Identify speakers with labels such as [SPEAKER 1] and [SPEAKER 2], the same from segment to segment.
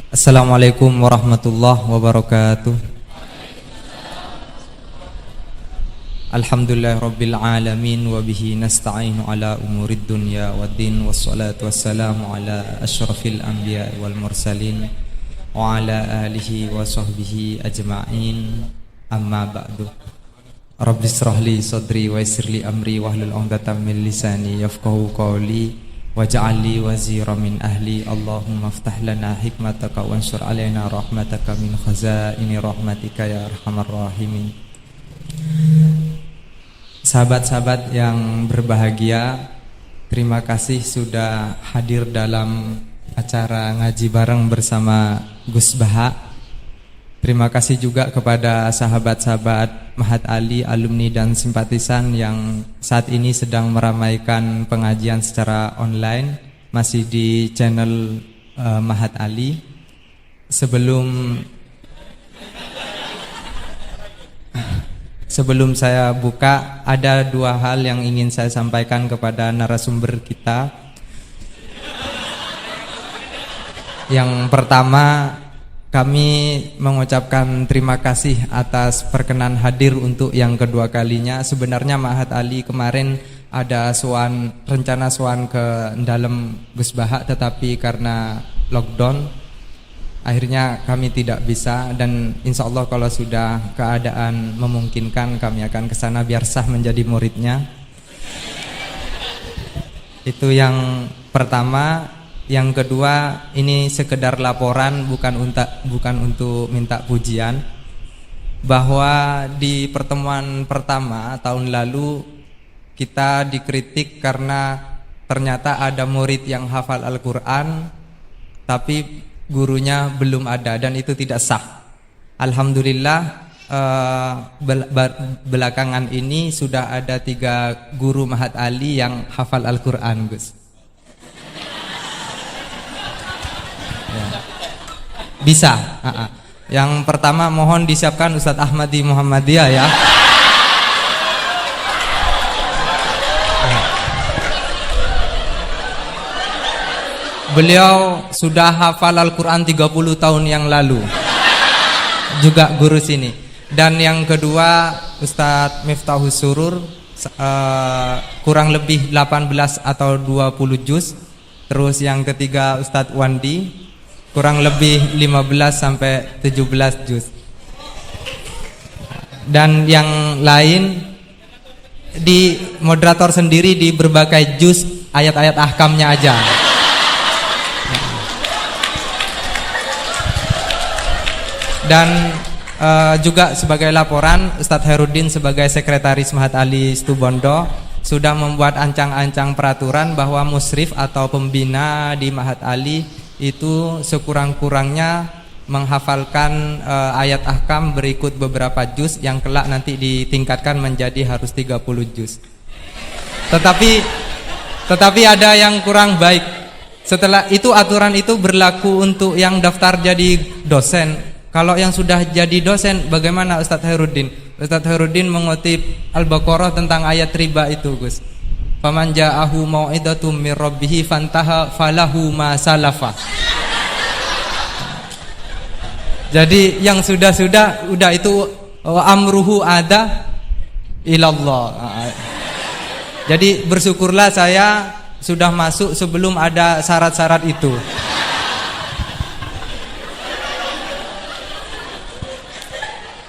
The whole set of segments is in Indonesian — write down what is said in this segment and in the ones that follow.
[SPEAKER 1] Assalamualaikum warahmatullahi wabarakatuh. Alhamdulillahirabbil alamin wa bihi nasta'inu ala umurid dunya waddin wassalatu wassalamu ala asyrafil anbiya'i wal mursalin wa ala alihi wa sahbihi ajma'in. Amma ba'du. Rabbi shrahli sadri wa yassirli amri wahlul 'uqdatam min lisani yafqahu qawli waj'alli wazira min ahli. Allahumma aftah lana hikmataka wansur alaina rahmataka min khazaini rahmatika ya arhamar rahimin. Sahabat-sahabat yang berbahagia, terima kasih sudah hadir dalam acara ngaji bareng bersama Gus Baha. Terima kasih juga kepada sahabat-sahabat Mahat Ali, alumni dan simpatisan yang saat ini sedang meramaikan pengajian secara online, masih di channel Mahat Ali. Sebelum saya buka, ada dua hal yang ingin saya sampaikan kepada narasumber kita. Yang pertama, kami mengucapkan terima kasih atas perkenan hadir untuk yang kedua kalinya. Sebenarnya Mahat Ali kemarin ada rencana sowan ke dalam Gus Baha, tetapi karena lockdown akhirnya kami tidak bisa. Dan insya Allah kalau sudah keadaan memungkinkan kami akan ke sana biar sah menjadi muridnya. Itu yang pertama. Yang kedua, ini sekedar laporan, bukan untuk minta pujian, bahwa di pertemuan pertama tahun lalu kita dikritik karena ternyata ada murid yang hafal Al-Quran tapi gurunya belum ada, dan itu tidak sah. Alhamdulillah, belakangan ini sudah ada 3 guru Mahat Ali yang hafal Al-Quran, Gus. Bisa. Yang pertama mohon disiapkan Ustadz Ahmadi Muhammadiyah ya. Beliau sudah hafal Al-Quran 30 tahun yang lalu, juga guru sini. Dan yang kedua Ustadz Miftahus Surur, kurang lebih 18 atau 20 juz. Terus yang ketiga Ustadz Wandi, kurang lebih 15 sampai 17 juz. Dan yang lain di moderator sendiri di berbagai juz, ayat-ayat ahkamnya aja. Dan juga sebagai laporan, Ustadz Herudin sebagai sekretaris Mahat Ali Situbondo sudah membuat ancang-ancang peraturan bahwa musrif atau pembina di Mahat Ali itu sekurang-kurangnya menghafalkan ayat ahkam berikut beberapa juz yang kelak nanti ditingkatkan menjadi harus 30 juz. Tetapi ada yang kurang baik. Setelah itu aturan itu berlaku untuk yang daftar jadi dosen. Kalau yang sudah jadi dosen bagaimana Ustadz Herudin? Ustadz Herudin mengutip Al-Baqarah tentang ayat riba itu, Gus. Faman ja'ahu mau'idatum mir rabbih fantaha falahu ma salafa. Jadi yang sudah itu amruhu ada ilallah. Jadi bersyukurlah saya sudah masuk sebelum ada syarat-syarat itu.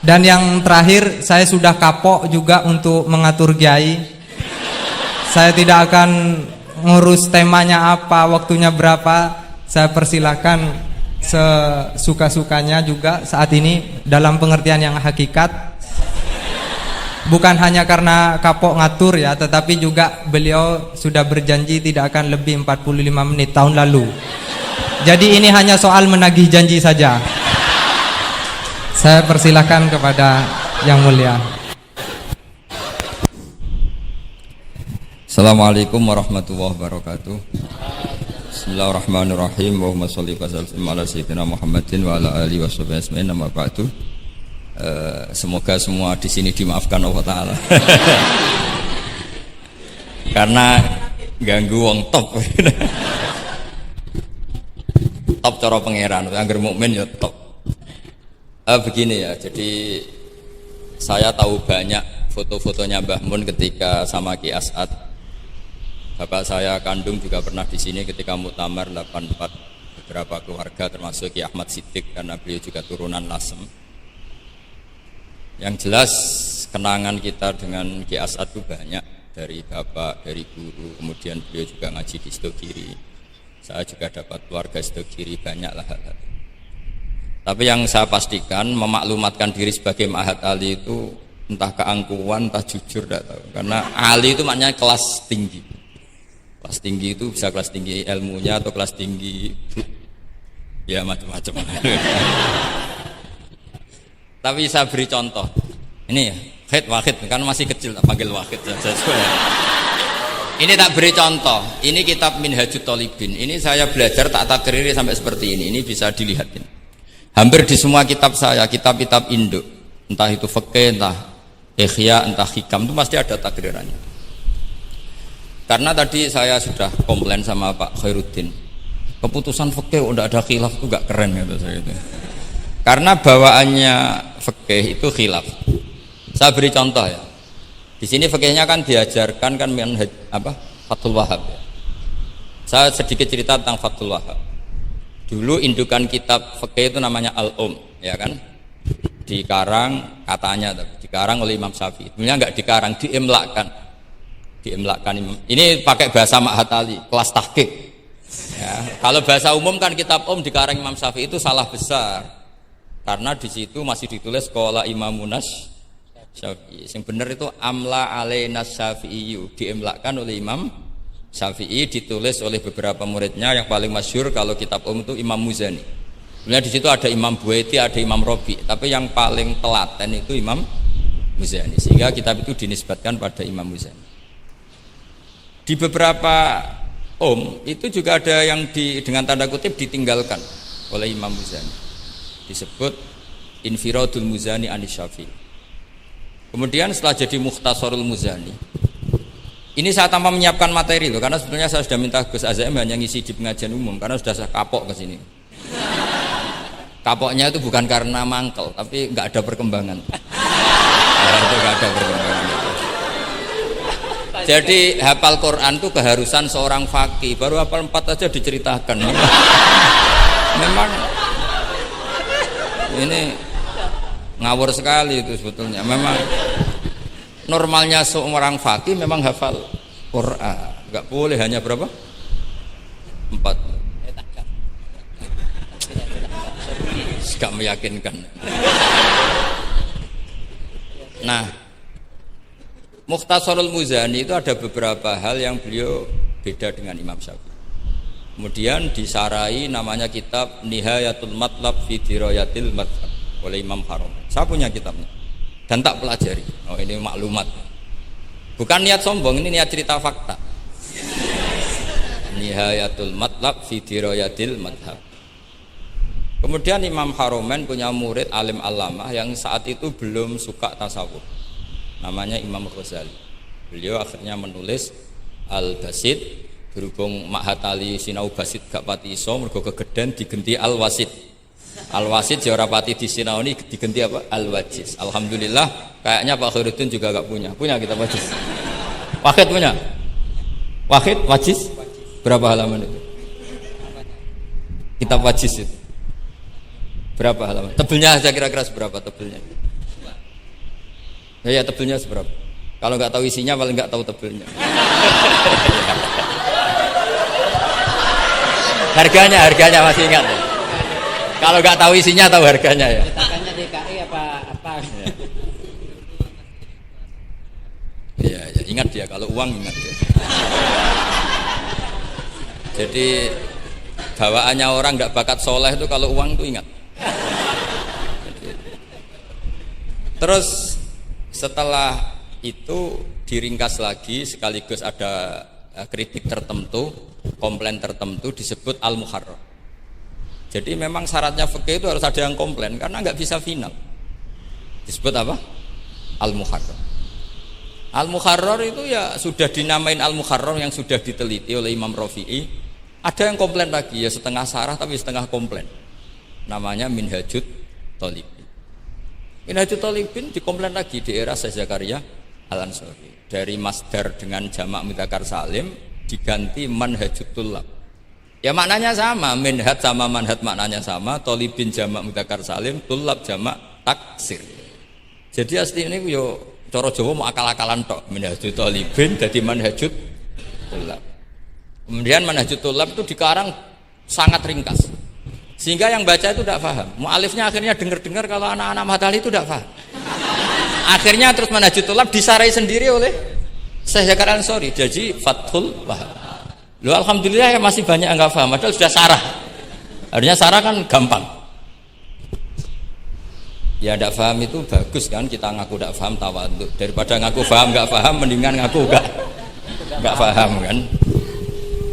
[SPEAKER 1] Dan yang terakhir, saya sudah kapok juga untuk mengatur kiai. Saya tidak akan ngurus temanya apa, waktunya berapa. Saya persilahkan sesuka-sukanya juga saat ini dalam pengertian yang hakikat. Bukan hanya karena kapok ngatur ya, tetapi juga beliau sudah berjanji tidak akan lebih 45 menit tahun lalu. Jadi ini hanya soal menagih janji saja. Saya persilahkan kepada yang mulia.
[SPEAKER 2] Assalamualaikum warahmatullahi wabarakatuh. Bismillahirrahmanirrahim. Allahumma sholli wa sallim ala sayyidina Muhammadin wa ala alihi washabihi ajmain. Amma ba'du. Semoga semua di sini dimaafkan Allah Ta'ala. Karena ganggu wong top. top cara pangeran, angger mukmin ya top. Begini ya, jadi saya tahu banyak foto-fotonya Mbah Mun ketika sama Ki As'ad. Bapak saya kandung juga pernah di sini ketika muktamar 84, beberapa keluarga termasuk Ki Ahmad Siddiq karena beliau juga turunan Lasem. Yang jelas kenangan kita dengan Ki As'ad itu banyak, dari bapak, dari guru, kemudian beliau juga ngaji di Stokiri. Saya juga dapat keluarga Stokiri, banyaklah hal-hal. Tapi yang saya pastikan memaklumatkan diri sebagai Ma'had Ali itu entah keangkuhan, entah jujur, tidak tahu. Karena Ali itu maknanya kelas tinggi. Kelas tinggi itu bisa kelas tinggi ilmunya atau kelas tinggi ya macam-macam. Tapi saya beri contoh. Ini ya, Wahid kan masih kecil tak panggil Wahid saja. Ini tak beri contoh. Ini kitab Minhajut Thalibin. Ini saya belajar tak takriri sampai seperti ini. Ini bisa dilihat ini. Hampir di semua kitab saya, kitab-kitab induk, entah itu fikih, entah ihya, entah hikam, itu pasti ada takrirannya. Karena tadi saya sudah komplain sama Pak Khairuddin, keputusan fikih udah ada khilaf itu gak keren gitu saya itu. Karena bawaannya fikih itu khilaf. Saya beri contoh ya. Di sini fikihnya kan diajarkan kan Fathul Wahhab. Ya. Saya sedikit cerita tentang Fathul Wahhab. Dulu indukan kitab fikih itu namanya Al-Um, ya kan? Dikarang katanya, dikarang oleh Imam Syafi'i. Sebenarnya enggak dikarang, diimlakkan. Ini pakai bahasa Ma'had Ali, kelas tahqiq. Ya, kalau bahasa umum kan kitab dikarang Imam Syafi'i itu salah besar. Karena di situ masih ditulis qala Imamunas Syafi'i. Yang benar itu amla alaina Syafi'i, diimlakkan oleh Imam Syafi'i, ditulis oleh beberapa muridnya. Yang paling masyhur kalau kitab itu Imam Muzani. Sebenarnya di situ ada Imam Buaiti, ada Imam Robi, tapi yang paling telaten itu Imam Muzani. Sehingga kitab itu dinisbatkan pada Imam Muzani. Di beberapa itu juga ada yang dengan tanda kutip ditinggalkan oleh Imam Muzani. Disebut Infiradul Muzani anis Syafi'i. Kemudian setelah jadi Mukhtasarul Muzani, ini saya tanpa menyiapkan materi loh, karena sebetulnya saya sudah minta Gus Azam hanya ngisi di pengajian umum, karena sudah saya kapok ke sini. Kapoknya itu bukan karena mangkel, tapi nggak ada perkembangan. Itu nggak ada perkembangan. Jadi hafal Quran itu keharusan seorang faqih. Baru hafal 4 aja diceritakan. Memang ini ngawur sekali itu sebetulnya. Memang normalnya seorang faqih memang hafal Quran. Enggak boleh hanya berapa? 4. Enggak meyakinkan. Nah, Mukhtasarul Muzani itu ada beberapa hal yang beliau beda dengan Imam Syafi'i. Kemudian disarai namanya kitab Nihayatul Matlab fi Dirayatil Madhab oleh Imam Haram. Saya punya kitabnya dan tak pelajari. Oh, ini maklumat. Bukan niat sombong, ini niat cerita fakta. Nihayatul Matlab fi Dirayatil Madhab. Kemudian Imam Haromen punya murid alim alamah yang saat itu belum suka tasawuf. Namanya Imam Ghazali. Beliau akhirnya menulis Al-Basit, berhubung Ma'had Ali sinau basit gak pati iso mergo kegeden digenti Al-Wasit. Al-Wasit ya ora pati disinaoni digenti apa? Al-Wajiz. Alhamdulillah kayaknya Pak Khairuddin juga gak punya. Punya kitab Wajiz. Wahid punya? Wahid Wajiz? Berapa halaman itu? Kitab Wajiz itu. Berapa halaman? Tebelnya aja kira-kira seberapa tebelnya? Ya tebelnya seberapa? Kalau nggak tahu isinya paling nggak tahu tebelnya. harganya masih ingat ya? Kalau nggak tahu isinya tahu harganya ya.
[SPEAKER 3] Cetakannya DKI apa?
[SPEAKER 2] Ya, ingat dia kalau uang ingat dia. Jadi bawaannya orang nggak bakat soleh itu kalau uang itu ingat. Terus setelah itu diringkas lagi sekaligus ada kritik tertentu, komplain tertentu disebut Al-Muharrar. Jadi memang syaratnya fikih itu harus ada yang komplain karena nggak bisa final. Disebut apa? Al-Muharrar. Al-Muharrar itu ya sudah dinamain Al-Muharrar yang sudah diteliti oleh Imam Rafi'i Ada yang komplain lagi, ya setengah sarah tapi setengah komplain. Namanya Minhajut Thalibin. Minhajut Thalibin dikomplain lagi di era Syekh Zakaria Al-Ansori. Dari masdar dengan jamak mudzakkar salim diganti Manhajut Thullab. Ya maknanya sama, minhaj sama manhaj maknanya sama, Thalibin jamak mudzakkar salim, Thullab jamak taksir. Jadi asli ini yo cara Jawa mau akal-akalan tok, Minhajut Thalibin jadi Manhajut Thullab. Kemudian Manhajut Thullab itu dikarang sangat ringkas, sehingga yang baca itu tidak paham. Mu'alifnya akhirnya dengar-dengar kalau anak-anak Matahari itu tidak paham. Akhirnya terus Manhajut Thullab disarai sendiri oleh Syekh Zakaria Al-Ansori, jadi Fathul Wahhab. Loh, alhamdulillah ya masih banyak yang nggak paham, padahal sudah sarah. Artinya sarah kan gampang. Ya tidak paham itu bagus kan, kita ngaku tidak paham tawadhu. Daripada ngaku paham nggak paham, mendingan ngaku nggak paham kan.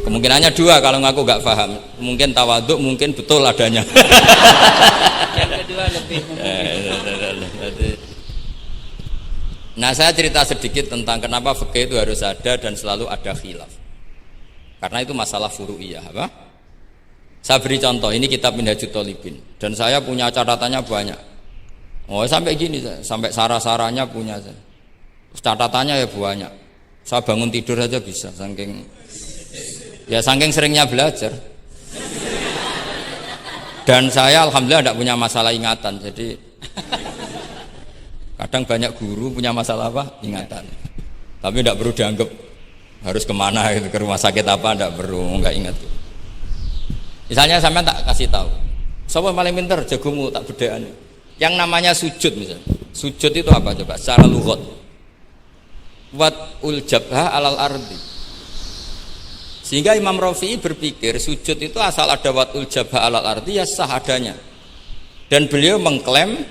[SPEAKER 2] Kemungkinannya dua kalau ngaku nggak paham, mungkin tawadhu, mungkin betul adanya.
[SPEAKER 3] Yang kedua lebih
[SPEAKER 2] Nah, saya cerita sedikit tentang kenapa fikih itu harus ada dan selalu ada khilaf. Karena itu masalah furu'iyah, apa? Saya beri contoh, ini kitab Minhajut Thalibin dan saya punya catatannya banyak. Oh, sampai gini, sampai sarah-sarahnya punya saya. Catatannya ya banyak. Saya bangun tidur aja bisa, saking seringnya belajar. Dan saya alhamdulillah tidak punya masalah ingatan, jadi kadang banyak guru punya masalah apa? Ingatan. Tapi tidak perlu dianggap harus kemana gitu, ke rumah sakit apa, tidak perlu, nggak ingat. Misalnya sampai tak kasih tahu, siapa paling pintar jagomu tak bedaan. Yang namanya sujud misalnya, sujud itu apa coba? Secara lughat, wat'ul jabha alal ardi. Sehingga Imam Rafi'i berpikir sujud itu asal ada wat'ul jabha alal ardi ya sah adanya. Dan beliau mengklaim,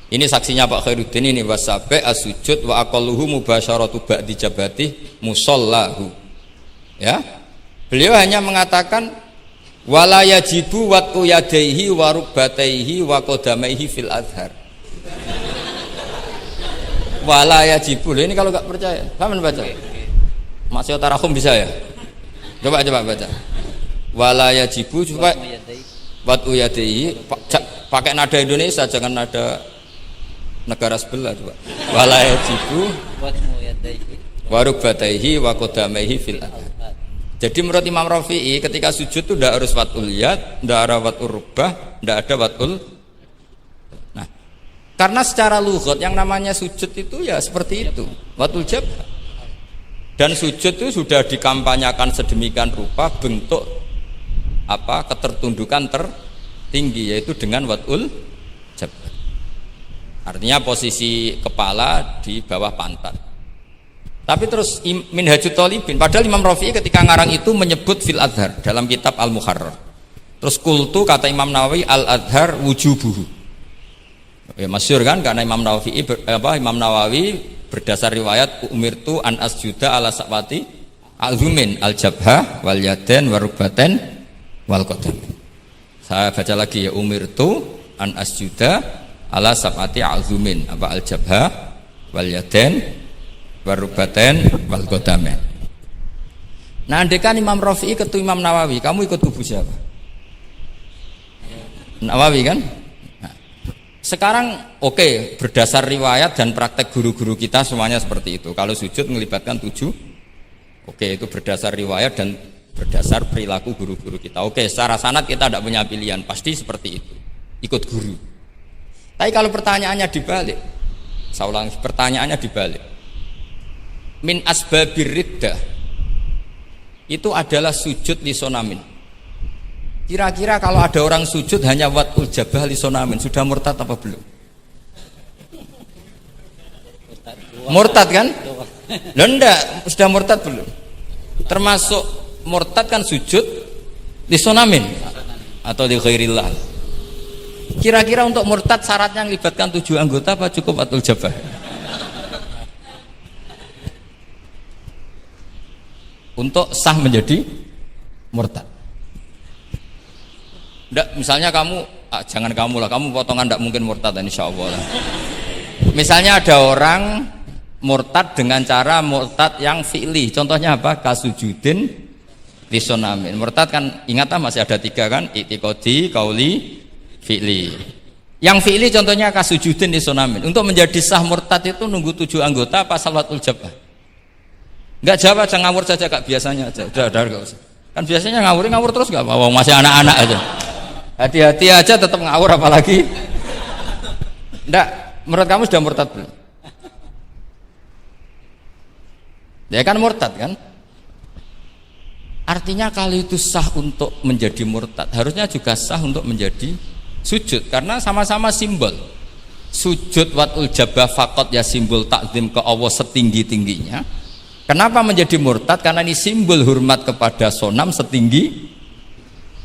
[SPEAKER 2] ini saksinya Pak Khairuddin ini, wasabe as-sujud wa aqalluhu mubasyaratu ba'di jabati musallahu. Ya. Beliau hanya mengatakan wala yajibu wat'u yadaihi wa rukbataihi wa qadamaihi fil adhar. Wala yajibu. Ini kalau enggak percaya, kapan baca? Masih tarahum bisa ya? Coba baca. Wala yajibu coba wat'u yadaihi pakai nada Indonesia, jangan nada negara sebelah coba. Wala yajibu wa rukbataihi wa qadamaihi fil adhar. Jadi menurut Imam Rafi'i ketika sujud itu tidak harus wat'ul yad, tidak ada wat'ul rukbah, tidak ada wat'ul. Nah, karena secara lughat yang namanya sujud itu ya seperti itu, wat'ul jabha. Dan sujud itu sudah dikampanyakan sedemikian rupa bentuk apa ketertundukan tertinggi, yaitu dengan wat'ul jabha. Artinya posisi kepala di bawah pantat. Tapi terus Minhajut Thalibin, padahal Imam Rafi'i ketika ngarang itu menyebut fil adhar dalam kitab Al-Muharrar. Terus kultu kata Imam Nawawi al-adhar wujubuhu. Ya masyhur kan, karena Imam Nawawi berdasar riwayat umirtu an asjuda ala sa'wati al-humin al-jabha wal yaden warukbaten wal qadam. Saya baca lagi ya, umirtu an asjuda ala sa'wati al-humin apa al-jabha wal yaden warubaten wal qadamain. Nah, andekan Imam Rafi'i ketemu Imam Nawawi, kamu ikut kubu siapa? Nawawi kan? Nah, sekarang oke, berdasar riwayat dan praktek guru-guru kita semuanya seperti itu. Kalau sujud melibatkan 7, oke, itu berdasar riwayat dan berdasar perilaku guru-guru kita. Oke, secara sanad kita tidak punya pilihan, pasti seperti itu, ikut guru. Tapi kalau pertanyaannya dibalik, saya ulang, pertanyaannya dibalik. Min asbabir riddah itu adalah sujud lisonamin. Kira-kira kalau ada orang sujud hanya wat'ul jabah lisonamin, sudah murtad apa belum? Murtad kan? Loh enggak, sudah murtad belum? Termasuk murtad kan sujud lisonamin atau li ghairillah. Kira-kira untuk murtad syaratnya melibatkan 7 anggota apa cukup wat'ul jabah? Untuk sah menjadi murtad. Nggak, misalnya kamu, jangan kamu lah, kamu potongan tidak mungkin murtad, insya Allah. Misalnya ada orang murtad dengan cara murtad yang fi'li, contohnya apa? Kasujudin lisonamin. Murtad kan ingat masih ada 3 kan, i'tiqadi, qauli, fi'li. Yang fi'li contohnya kasujudin lisonamin. Untuk menjadi sah murtad itu nunggu 7 anggota apa salatul jabah? Enggak jawab aja, ngawur saja Kak, biasanya aja. Udah enggak usah. Kan biasanya ngawur terus enggak apa-apa, masih anak-anak aja. Hati-hati aja tetap ngawur apalagi. Enggak, menurut kamu sudah murtad belum? Ya kan murtad kan? Artinya kalau itu sah untuk menjadi murtad, harusnya juga sah untuk menjadi sujud, karena sama-sama simbol. Sujud watul jabah faqat ya simbol takzim ke Allah setinggi-tingginya. Kenapa menjadi murtad? Karena ini simbol hormat kepada sonam setinggi,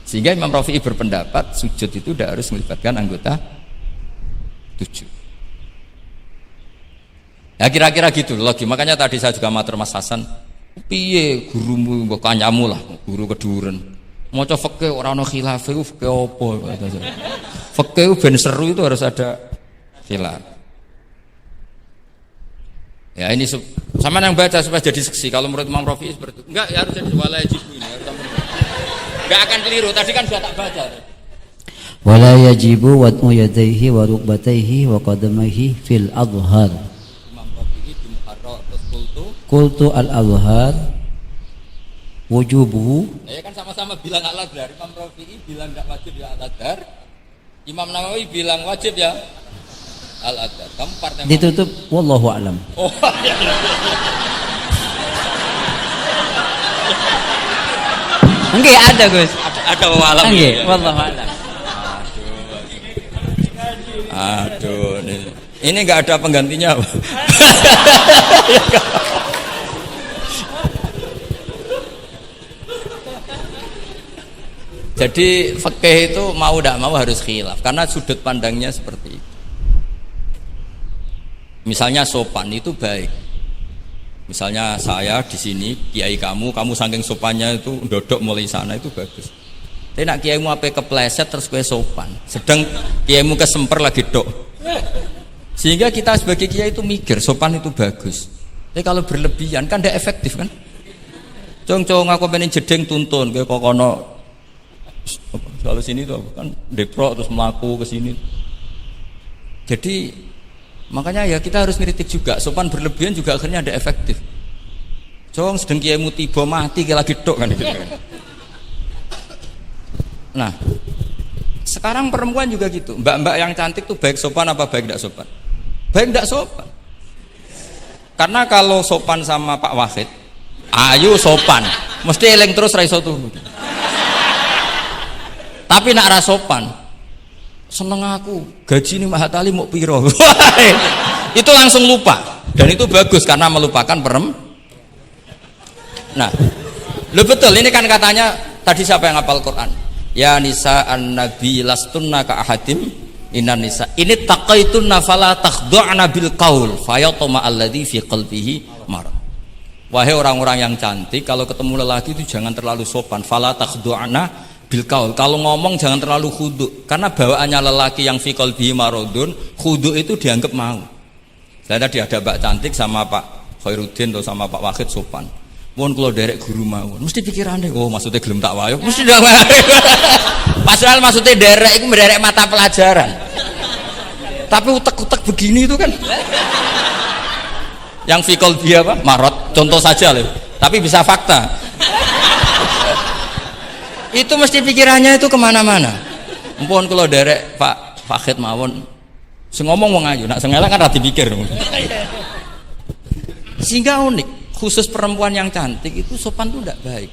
[SPEAKER 2] sehingga Imam Rafi'i berpendapat sujud itu tidak harus melibatkan anggota 7. Ya kira-kira gitu lagi. Makanya tadi saya juga matur Mas Hasan, piye gurumu mbok kancamu lah, guru keduren. Maca fikih ora ana khilaf, fikih apa kata saya. Fikih ben seru itu harus ada khilaf. Ya ini sama yang baca supaya jadi seksi. Kalau menurut Imam Rafi'i seperti itu. Enggak, ya harus jadi wala yajibu ini. Enggak akan keliru. Tadi kan sudah tak baca.
[SPEAKER 4] Wala yajibu wad'u yadayhi wa rukbatayhi wa qadamaihi fil adhar.
[SPEAKER 2] Imam Rafi'i di Muharrar terus
[SPEAKER 4] Qultu al-adhar wujubuhu.
[SPEAKER 2] Ya kan sama-sama bilang al-adhar. Imam Rafi'i bilang enggak wajib ya al-adhar. Imam Nawawi bilang wajib ya al-adhar. Kamu partai
[SPEAKER 4] Ditutup wallahu a'lam.
[SPEAKER 2] Oh iya.
[SPEAKER 3] Enggak ada Gus.
[SPEAKER 2] Ada walam.
[SPEAKER 3] Enggak, wallahu a'lam.
[SPEAKER 2] Aduh, ini nggak ada penggantinya. Jadi fikih itu mau tidak mau harus khilaf karena sudut pandangnya seperti itu. Misalnya sopan itu baik. Misalnya saya di sini, kiai kamu saking sopannya itu dodok mulai sana itu bagus. Tapi nak kiaimu apa kepleset terus kue sopan. Sedang kiaimu kesemper lagi dok. Sehingga kita sebagai kiai itu mikir sopan itu bagus. Tapi kalau berlebihan kan tidak efektif kan. Cong aku pengen jedeng tuntun kayak kokono. Kalau sini tuh kan deprok terus melaku ke sini. Jadi makanya ya kita harus ngeritik juga. Sopan berlebihan juga akhirnya ada efektif. Cong sedang kiaimu tiba mati kayak lagi dok kan gitu kan. Nah, sekarang perempuan juga gitu. Mbak-mbak yang cantik tuh baik sopan apa baik tidak sopan? Baik tidak sopan. Karena kalau sopan sama Pak Wahid, ayu sopan, mesti eling terus raiso tuh. Tapi nak rasopan, seneng aku, gaji ini Mahatali mau piro. Itu langsung lupa. Dan itu bagus karena melupakan Nah, lo betul ini kan katanya tadi siapa yang hafal Quran? Ya nisa an-nabi lastunna ka ahadim inan nisa. Ini taqaitunna fala takhdu'na bil qaul fayatma alladhi fi qalbihi marad. Wahai orang-orang yang cantik, kalau ketemu lelaki itu jangan terlalu sopan. Fala takhdu'na bil qaul. Kalau ngomong jangan terlalu khudu. Karena bawaannya lelaki yang fi qalbihi maradun, khudu itu dianggap mau. Saya tadi ada Mbak cantik sama Pak Khairuddin atau sama Pak Wahid sopan. Mohon kalau derek guru mawon, mesti pikirannya, oh maksudnya gelem tak wayo, mesti dah. Padahal maksudnya derek itu menderek mata pelajaran. Tapi utek-utek begini itu kan, yang fikol dia apa? Marot, contoh saja loh. Tapi bisa fakta. Itu mesti pikirannya itu kemana-mana. Mohon kalau derek Pak Fakhed mawon, ngomong wong ayu, nak sengelak kan rada dipikir. Sehingga unik. Khusus perempuan yang cantik itu sopan itu tidak baik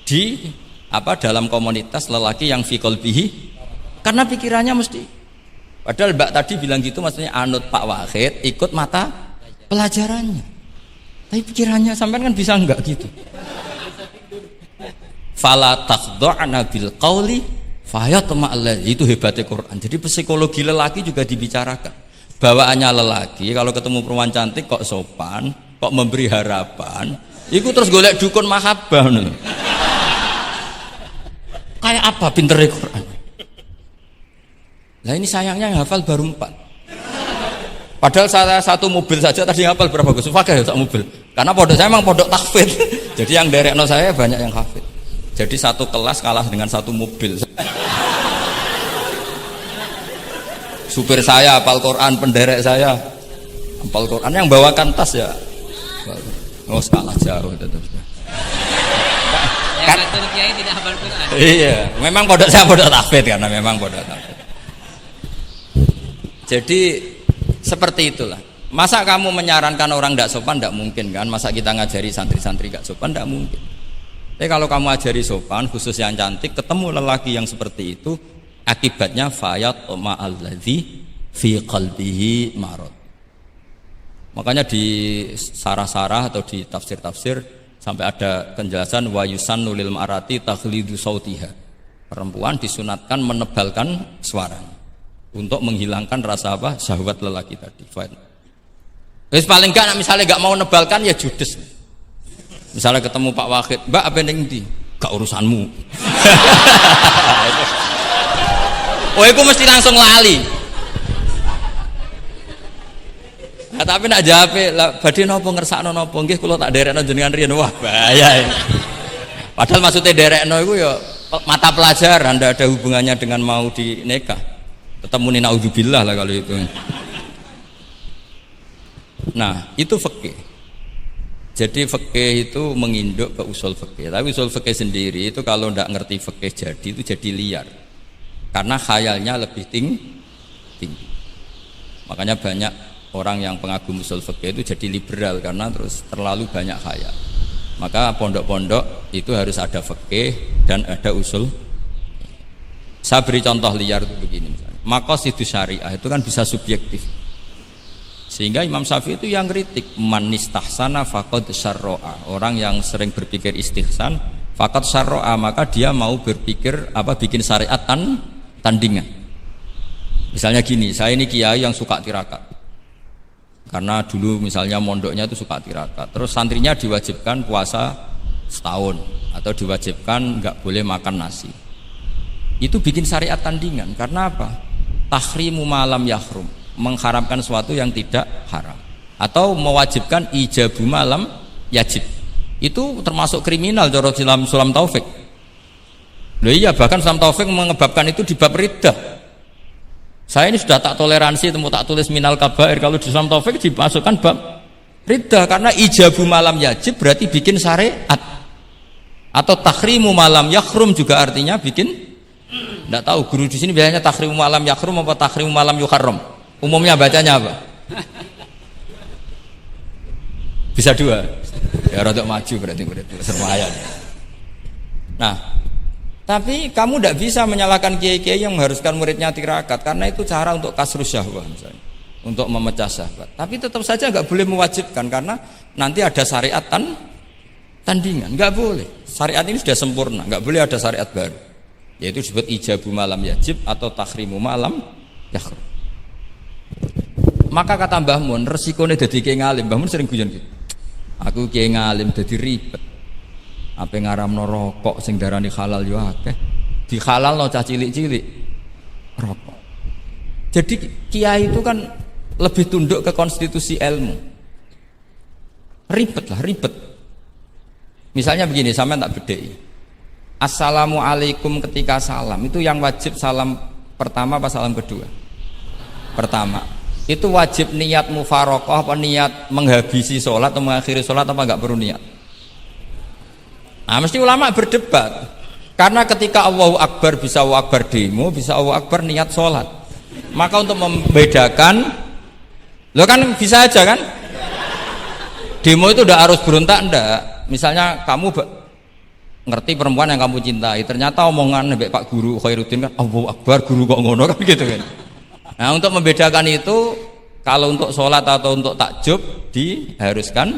[SPEAKER 2] di dalam komunitas lelaki yang fi qalbihi, karena pikirannya mesti. Padahal Mbak tadi bilang gitu maksudnya anut Pak Wahid, ikut mata pelajarannya. Tapi pikirannya sampean kan bisa enggak gitu. Fala takhdu'na bil qauli fayatma alladzi, itu hebatnya Quran. Jadi psikologi lelaki juga dibicarakan. Bawaannya lelaki kalau ketemu perempuan cantik kok sopan, kok memberi harapan, itu terus golek dukun mahabbah nih. Kayak apa pinternya Quran? Nah ini sayangnya yang hafal baru 4. Padahal saya satu mobil saja tadi hafal berapa Gus? Pakai satu mobil. Karena pondok saya memang pondok tahfidz. Jadi yang derekno saya banyak yang hafid. Jadi satu kelas kalah dengan satu mobil. Supir saya hafal Quran, penderek saya hafal Quran, yang bawakan tas ya. Oh, kalah jauh tetap.
[SPEAKER 3] Yang satu kiai tidak hafal Quran.
[SPEAKER 2] Iya, memang pondok saya pondok tahfidz karena memang pondok tahfidz. Jadi seperti itulah. Masa kamu menyarankan orang tidak sopan? Tidak mungkin kan. Masa kita ngajari santri-santri gak sopan? Tidak mungkin. Tapi kalau kamu ajari sopan, khusus yang cantik, ketemu lelaki yang seperti itu, akibatnya fayat ma'alladzi fi qalbihi marad. Makanya di sarah-sarah atau di tafsir-tafsir sampai ada penjelasan wa yusannu lil marati takhlidu sautiha. Perempuan disunatkan menebalkan suaranya untuk menghilangkan rasa apa? Syahwat lelaki tadi. Wis paling enggak misalnya enggak mau nebalkan ya judes. Misalnya ketemu Pak Wahid, "Mbak apa ning ndi?" "Gak urusanmu." Oh, itu mesti langsung lali. Nah, tapi nak jawab lah badhe napa ngersakno napa nggih kula tak derekno jenengan riyen. Wah, bahaya. Padahal maksudnya derekno iku ya mata pelajaran, ndak ada hubungannya dengan mau dinikah. Ketemu nih naudzubillah lah kalau itu. Nah, itu fikih. Jadi fikih itu menginduk ke usul fikih. Tapi usul fikih sendiri itu kalau ndak ngerti fikih jadi itu jadi liar. Karena khayalnya lebih tinggi. Makanya banyak orang yang pengagum usul fikih itu jadi liberal karena terus terlalu banyak khayal. Maka pondok-pondok itu harus ada fikih dan ada usul. Saya beri contoh liar itu begini misalnya. Maqasidus syariah itu kan bisa subjektif. Sehingga Imam Syafi'i itu yang kritik man istahsana faqad syarra'a. Orang yang sering berpikir istihsan faqad syarra'a, maka dia mau berpikir apa bikin syariat tandingan. Misalnya gini, saya ini kiai yang suka tirakat. Karena dulu misalnya mondoknya itu suka tirakat. Terus santrinya diwajibkan puasa setahun atau diwajibkan enggak boleh makan nasi. Itu bikin syariat tandingan. Karena apa? Tahrimu malam yahrum, mengharamkan sesuatu yang tidak haram, atau mewajibkan ijabu malam yajib. Itu termasuk kriminal cara Sulam Taufik. Loh iya, bahkan Sulam Taufik mengebabkan itu di bab riddah. Saya ini sudah tak toleransi, temu tak tulis minal kabair, kalau di Sulam Taufik dimasukkan bab riddah karena ijabu malam yajib berarti bikin syariat. Atau tahrimu malam yahrum juga artinya bikin. Tidak tahu guru di sini biasanya tahrimu malam yahrum apa tahrimu malam yuharram. Umumnya bacanya apa? Bisa dua. Ya rada maju berarti sermayan. Nah, tapi kamu tidak bisa menyalahkan kiai-kiai yang mengharuskan muridnya tirakat karena itu cara untuk kasrus syahwat misalnya, untuk memecah syahwat. Tapi tetap saja nggak boleh mewajibkan karena nanti ada syariat tandingan. Nggak boleh. Syariat ini sudah sempurna, nggak boleh ada syariat baru. Yaitu disebut ijabu malam yajib atau tahrimu malam yahrum. Maka kata Mbah Mun, resikonya jadi kiai ngalim. Mbah Mun sering guyon gitu. Aku kiai ngalim jadi ribet. Apa ngaramno rokok sing darani halal yo akeh. Di halalno cah cilik-cilik rokok. Jadi kiai itu kan lebih tunduk ke konstitusi ilmu. Ribet. Misalnya begini, sampean tak bedheki. Assalamualaikum ketika salam itu yang wajib salam pertama apa salam kedua? Pertama. Itu wajib niat mufaroqah apa niat menghabisi sholat atau mengakhiri sholat apa enggak perlu niat? Nah, mesti ulama berdebat. Karena ketika Allahu Akbar bisa Allahu Akbar demo, bisa Allahu Akbar niat sholat. Maka untuk membedakan, lo kan bisa aja kan? Demo itu udah harus berontak enggak? Misalnya kamu ngerti perempuan yang kamu cintai, ternyata omongan nebek Pak Guru Khairuddin kan Allahu Akbar, guru kok ngono kan gitu kan. Nah, untuk membedakan itu kalau untuk sholat atau untuk takjub diharuskan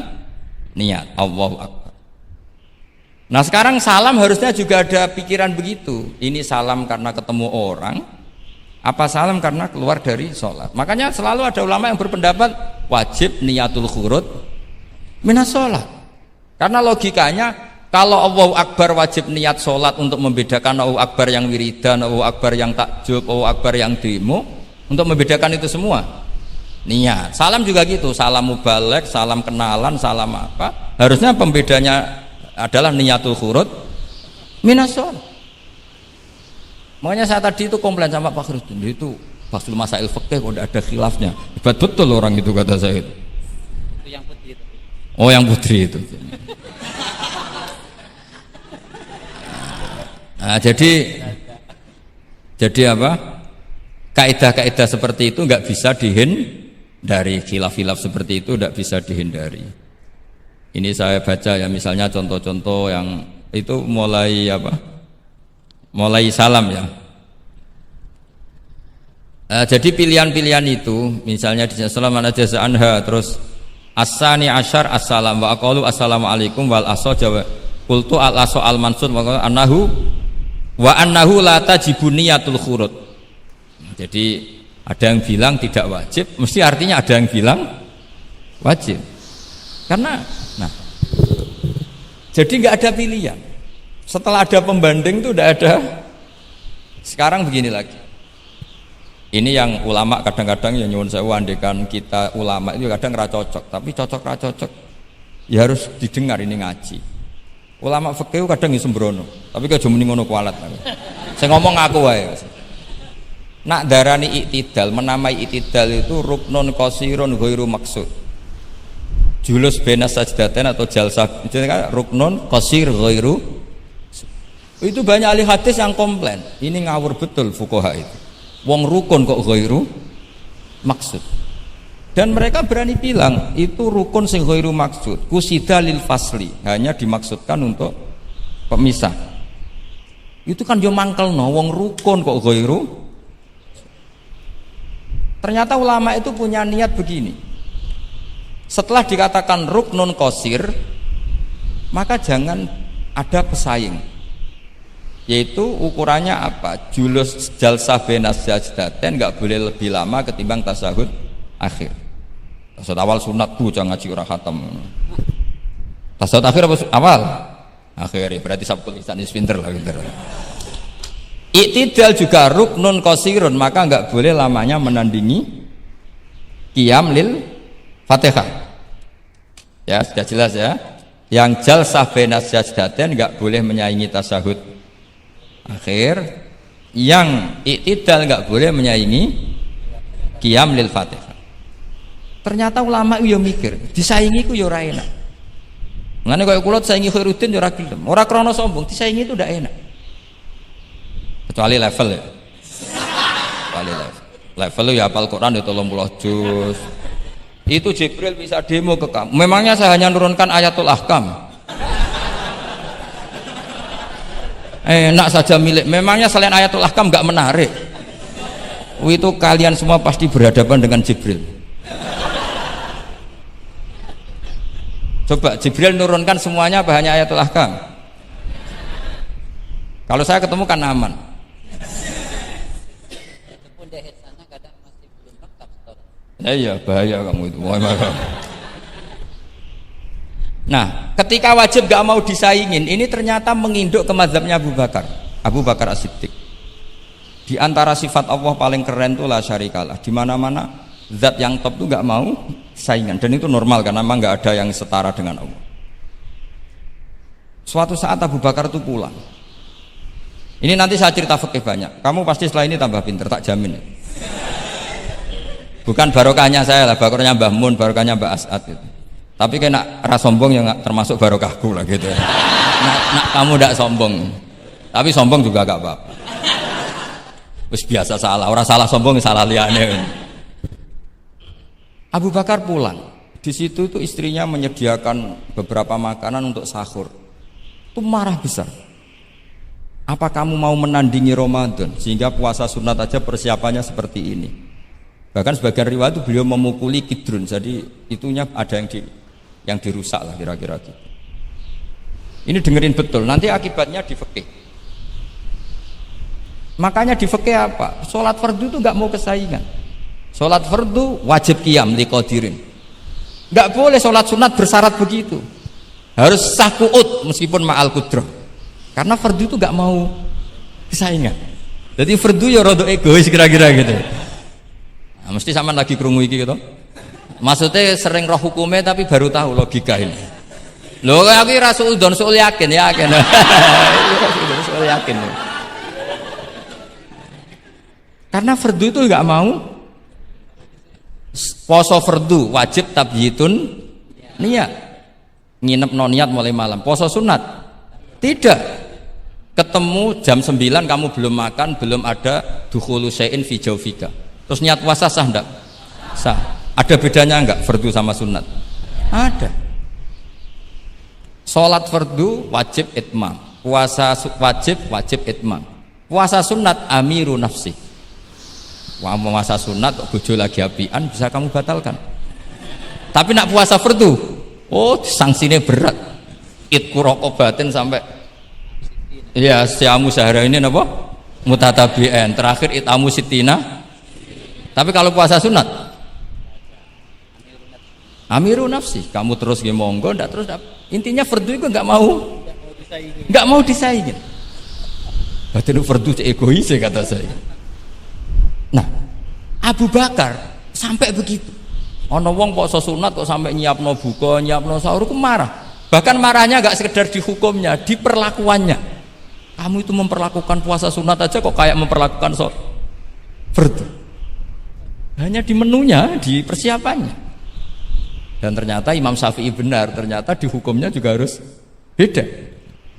[SPEAKER 2] niat Allahu Akbar. Nah, sekarang salam harusnya juga ada pikiran begitu. Ini salam karena ketemu orang, apa salam karena keluar dari sholat. Makanya selalu ada ulama yang berpendapat wajib niatul khurud minas sholat. Karena logikanya kalau Allahu Akbar wajib niat sholat untuk membedakan Allahu Akbar yang wiridan, Allahu Akbar yang takjub, Allahu Akbar yang demo, untuk membedakan itu semua niat. Salam juga gitu, salam mubalek, salam kenalan, salam apa, harusnya pembedanya adalah niyatul khurud minas shalah. Makanya saya tadi itu komplain sama Pak Khirudin, itu Faslul Masail Fiqh kok tidak ada khilafnya. Hebat betul orang itu kata saya itu.
[SPEAKER 3] Itu yang putih itu.
[SPEAKER 2] Oh yang putri itu. Nah, jadi apa? Kaidah-kaidah seperti itu nggak bisa dihindari, khilaf-khilaf seperti itu nggak bisa dihindari. Ini saya baca ya misalnya contoh-contoh yang itu mulai apa? Mulai salam ya. Jadi pilihan-pilihan itu misalnya di salaman aja anha terus asani asyar assalam wa aqalu assalamualaikum wal aso jawa qultu al aso al mansur wa annahu la tajibu niyatul khurud. Jadi ada yang bilang tidak wajib, mesti artinya ada yang bilang wajib. Karena nah jadi nggak ada pilihan. Setelah ada pembanding itu udah ada. Sekarang begini lagi. Ini yang ulama kadang-kadang ya nyuwun sewu andekan kita ulama itu kadang ra cocok, tapi cocok ra cocok ya harus didengar ini ngaji. Ulama fikih kadang ya sembrono, tapi kok muni ngono kualat. Saya ngomong aku wae. Nak darani iktidal, menamai iktidal itu ruknun qasirun ghairu maksud. Julus benas sajdatain atau jalsah itu kan ruknun qasir ghairu. Itu banyak ahli hadis yang komplain. Ini ngawur betul fuqaha itu. Wong rukun kok ghairu maksud. Dan mereka berani bilang itu rukun sing ghairu maksud. Kusida lil fasli, hanya dimaksudkan untuk pemisah. Itu kan yo mangkelno wong rukun kok ghairu. Ternyata ulama itu punya niat begini. Setelah dikatakan ruknun qasir, maka jangan ada pesaing. Yaitu ukurannya apa? Julus jalsah benas sajdatain nggak boleh lebih lama ketimbang tasahud akhir. Tasahud awal sunat tuh jangan ngaji ora khatam. Tasahud akhir apa awal? Akhir berarti sabkul ihsan pinter lah pinter. Iktidal juga ruknun qasirun, maka nggak boleh lamanya menandingi qiyam lil Fatihah. Ya sudah jelas ya. Yang jalsah benas sajdatain nggak boleh menyaingi tasahud akhir, yang iktidal nggak boleh menyaingi qiyam lil Fatihah. Ternyata ulama itu ya mikir, disaingi ku ya ora enak. Ngene kaya kula saingi Khairuddin ya ora gelem. Ora krana sombong, disaingi itu ndak enak. Kecuali level ya. Kecuali level ya hafal Quran ya 30 juz. Itu Jibril bisa demo ke kamu. Memangnya saya hanya nurunkan ayatul ahkam. Enak saja milik. Memangnya selain ayatul ahkam nggak menarik? Itu kalian semua pasti berhadapan dengan Jibril. Coba Jibril nurunkan semuanya apa hanya ayatul ahkam? Kalau saya ketemu kan aman. Ya iya bahaya kamu itu. Nah, ketika wajib gak mau disaingin, ini ternyata menginduk ke mazhabnya Abu Bakar As-Siddiq. Di antara sifat Allah paling keren itu la syarikalah. Di mana-mana zat yang top itu gak mau saingan, dan itu normal karena memang gak ada yang setara dengan Allah. Suatu saat Abu Bakar itu pulang. Ini nanti saya cerita fikih banyak. Kamu pasti setelah ini tambah pinter, tak jamin. Bukan barokahnya saya lah, barokahnya Mbah Mun, barokahnya Mbah As'ad gitu. Tapi kena ras sombong yang termasuk barokahku lah gitu. Nah, kamu tidak sombong, tapi sombong juga gak apa-apa. Terus biasa salah, orang salah sombong salah liane. Abu Bakar pulang, di situ itu istrinya menyediakan beberapa makanan untuk sahur. Itu marah besar. Apa kamu mau menandingi Ramadan sehingga puasa sunat aja persiapannya seperti ini? Bahkan sebagian riwayat itu beliau memukuli kidrun, jadi itunya ada yang dirusak lah kira-kira gitu. Ini dengerin betul, nanti akibatnya di fikih. Makanya di fikih apa? Sholat fardu itu nggak mau kesaingan. Sholat fardu wajib qiyam liqadirin. Nggak boleh sholat sunat bersyarat begitu. Harus sah qu'ud meskipun ma'al qudrah. Karena fardu itu nggak mau kesaingan. Jadi fardu ya rada egois kira-kira gitu. Nah, mesti sama lagi krungu iki gitu. Maksudnya sering roh hukumnya tapi baru tahu logika ini. Lho aku ora suudzon sul yakin. Sul yakin. Karena fardu itu enggak mau poso fardu wajib tabyitun niat. Nginep no niat mulai malam. Poso sunat tidak. Ketemu jam 9 kamu belum makan, belum ada dukhulu syai'in fi jawfika. Terus niat puasa sah enggak? Sah. Ada bedanya enggak fardu sama sunat? Ada. Salat fardu wajib itmam. Puasa wajib itmam. Puasa sunat amiru nafsi. Wah, puasa sunat kok bojo lagi apian bisa kamu batalkan. Tapi nak puasa fardu, oh sanksinya berat. Itku rokobatin sampai ya siamu sehari ini apa? Mutatabi'an. Terakhir itamu sitina. Tapi kalau puasa sunat amiru nafsi, kamu terus nggih monggo, ndak terus intinya fardu itu enggak mau disaingin. Berarti itu fardu egois kata saya. Nah, Abu Bakar sampai begitu. Ana wong poso sunat kok sampai nyiapno buka, nyiapno sahur, ku marah. Bahkan marahnya enggak sekedar di hukumnya, di perlakuannya. Kamu itu memperlakukan puasa sunat aja kok kayak memperlakukan fardu. Hanya di menunya, di persiapannya. Dan ternyata Imam Syafi'i benar, ternyata di hukumnya juga harus beda.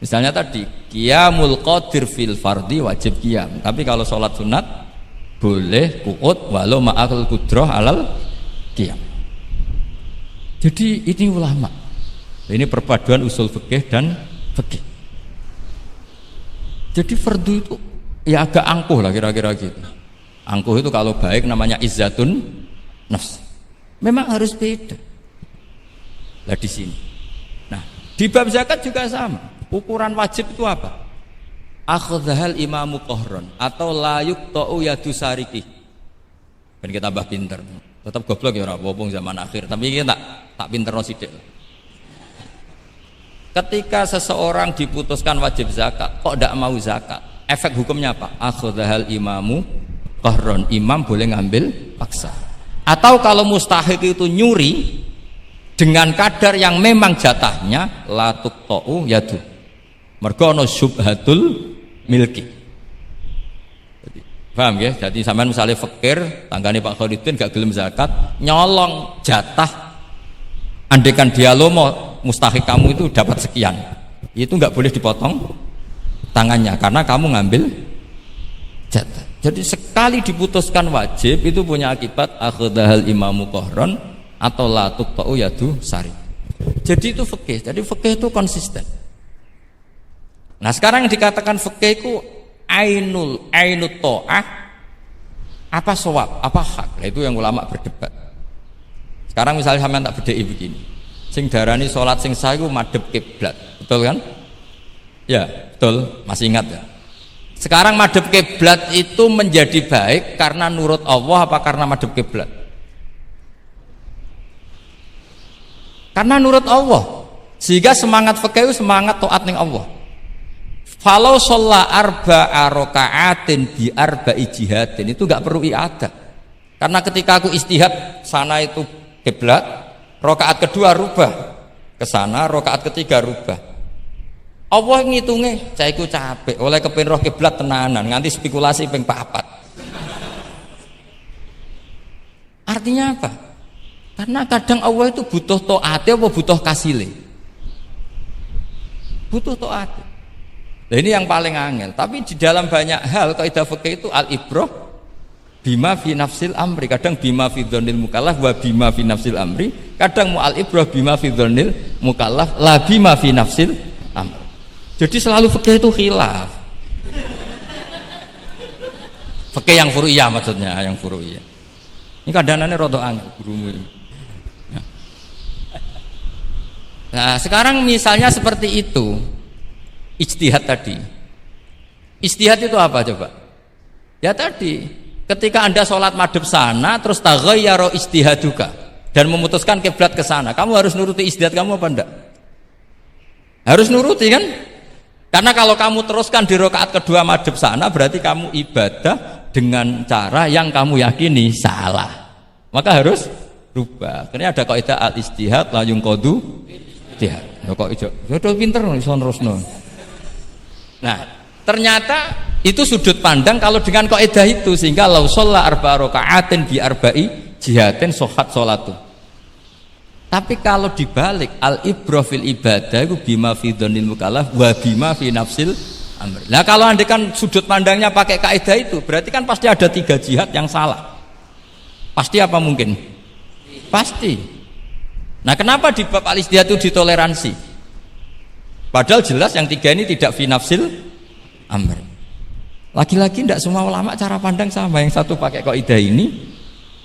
[SPEAKER 2] Misalnya tadi qiyamul qadir fil fardi wajib qiyam, tapi kalau sholat sunat boleh qu'ud walau ma'al qudrah alal qiyam. Jadi ini ulama, ini perpaduan usul fikih dan fikih. Jadi fardu itu ya agak angkuh lah kira-kira gitu. Angkuh itu kalau baik namanya izzatun nafs. Memang harus beda. Lah di sini. Nah, di bab zakat juga sama. Ukuran wajib itu apa? Akhdhal imamu qahran atau la yuqta'u yadu sariki. Ben kita tambah pinter. Tetap goblok ya ora apa-apa zaman akhir, tapi kita tak pinterno sithik. Ketika seseorang diputuskan wajib zakat, kok ndak mau zakat? Efek hukumnya apa? Akhdhal imamu qahran. Imam boleh ngambil paksa. Atau kalau mustahik itu nyuri dengan kadar yang memang jatahnya la tuqta'u yadu. Mergo ana syubhatul milki. Paham ya? Jadi sampean misalnya fakir, tanggane Pak Khalidin gak gelem zakat, nyolong jatah. Andekan dia lomo mustahik kamu itu dapat sekian. Itu enggak boleh dipotong tangannya karena kamu ngambil jatah. Jadi sekali diputuskan wajib itu punya akibat akhdhal imamu qahran atau la tuqta'u yadu sari. Jadi itu fikih. Jadi fikih itu konsisten. Nah, sekarang yang dikatakan fikih itu ainut ta'ah apa shawab, apa hak. Nah, itu yang ulama berdebat. Sekarang misalnya sampean tak bedheki begini. Sing darani salat sing sah iku madhep kiblat. Betul kan? Ya, betul. Masih ingat ya? Sekarang madhep kiblat itu menjadi baik karena nurut Allah apa karena madhep kiblat? Karena nurut Allah. Sehingga semangat fikih semangat taat ning Allah. Falau sholla arba'a raka'atin bi arba'i jihadin itu enggak perlu i'adah. Karena ketika aku istihad sana itu kiblat, rakaat kedua rubah ke sana, rakaat ketiga rubah. Allah ngitunge cah iku capek oleh kepen roh kiblat tenanan nganti spekulasi ping 4. Artinya apa? Karena kadang Allah itu butuh taate apa butuh kasile? Butuh taate. Nah, ini yang paling angel. Tapi di dalam banyak hal kaidah fikih itu al-ibrah bima fi nafsil amri. Kadang bima fi dzannil mukallaf wa bima fi nafsil amri. Kadang mu al-ibrah bima fi dzannil mukallaf la bima fi nafsil amri. Jadi selalu fikih itu khilaf. Fikih yang furu'iyah maksudnya, yang furu'iyah. Ini kadang-kadang rada angel gurumu ini. Nah, sekarang misalnya seperti itu. Ijtihad tadi. Ijtihad itu apa coba? Ya tadi, ketika Anda sholat madhep sana terus taghayyara ijtihaduka dan memutuskan kiblat ke sana, kamu harus nuruti ijtihad kamu apa enggak? Harus nuruti kan? Karena kalau kamu teruskan di rakaat kedua madhep sana berarti kamu ibadah dengan cara yang kamu yakini salah. Maka harus rubah. Karena ada kaidah al-ijtihad la yunqadu ijtihad. Ya kok ijo. Ya udah pinter iso nerusno. Nah, ternyata itu sudut pandang kalau dengan kaidah itu, sehingga lau sholla arba'a raka'atin bi arba'i jihatin sohat sholatu. Tapi kalau dibalik al ibrah fil ibadah itu bima fi dzanil mukallaf wa bima fi nafsil amr. Nah kalau andai kan sudut pandangnya pakai kaidah itu, berarti kan pasti ada 3 jihad yang salah. Pasti apa mungkin? Pasti. Nah kenapa di bab al-ijtihad itu ditoleransi? Padahal jelas yang 3 ini tidak fi nafsil amr. Lagi-lagi tidak semua ulama cara pandang sama. Yang satu pakai kaidah ini,